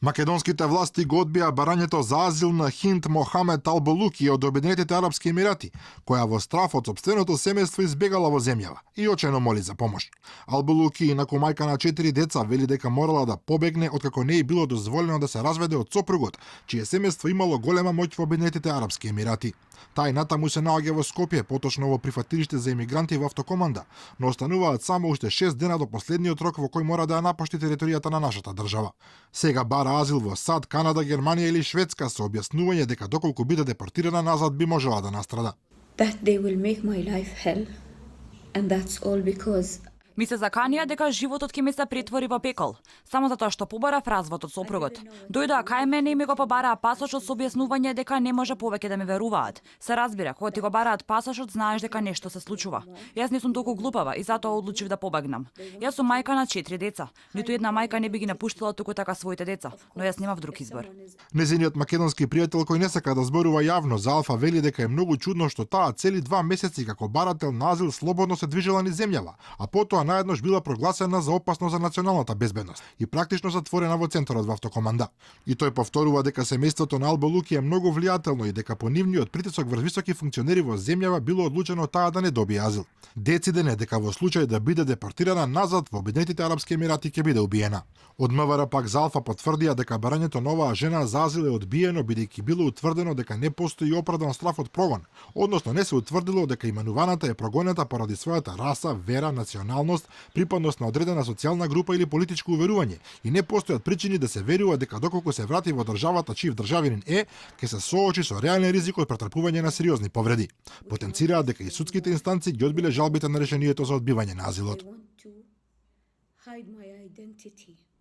Македонските власти го одбија барањето за азил на Хинд Мохамед Алболуки од Обединетите арапски емирати, која во страф од сопственото семејство избегала во земјава и очено моли за помош. Алболуки, инаку мајка на 4 деца, вели дека морала да побегне откако не е било дозволено да се разведе од сопругот, чие семејство имало голема моќ во Обединетите арапски емирати. Тај натаму се наоѓа во Скопје, поточно во прифатилиште за емигранти во Автокоманда, но остануваат само уште 6 дена до последниот рок во кој мора да ја напушти територијата на нашата држава. Сега бара азил во САД, Канада, Германија или Шведска со објаснување дека доколку биде депортирана назад би можела да настрада. That they will make my life hell, and that's all because Ми се заканија дека животот ќе ми се претвори во пекол, само затоа што побарав развод од сопругот. Дојдоа кај мене и ми го побараа пасошот со објаснување дека не може повеќе да ме веруваат. Се разбира, кога ти го бараат пасошот, знаеш дека нешто се случува. Јас не сум толку глупава и затоа одлучив да побегнам. Јас сум мајка на 4 деца. Ниту една мајка не би ги напуштила туку така своите деца, но јас немав друг избор. Незиниот македонски пријател кој не сака да зборува јавно за Алфа вели дека е многу чудно што таа цели 2 месеци како барател на азил слободно се движела низ земјава, а потоа наеднош била прогласена за опасно за националната безбедност и практично затворена во центарот во Автокоманда. И тој повторува дека семејството на Алболуки е многу влијателно и дека по нивниот притисок врз високи функционери во земјава било одлучено таа да не добие азил. Дециден е дека во случај да биде депортирана назад во Обединетите арапски емирати ќе биде убиена. Од МВР пак за Алфа потврдија дека барањето на оваа жена за азил е одбиено бидејќи било утврдено дека не постои оправдан страф од прогон, односно не се утврдило дека именуваната е прогонета поради својата раса, вера, националност, припадност на одредена социјална група или политичко уверување и не постојат причини да се верува дека доколку се врати во државата чиј државинин е, ќе се соочи со реален ризик од претрпување на сериозни повреди. Потенцираат дека и судските инстанции ги одбиле жалбите на решението за одбивање на азилот. I want to hide my identity.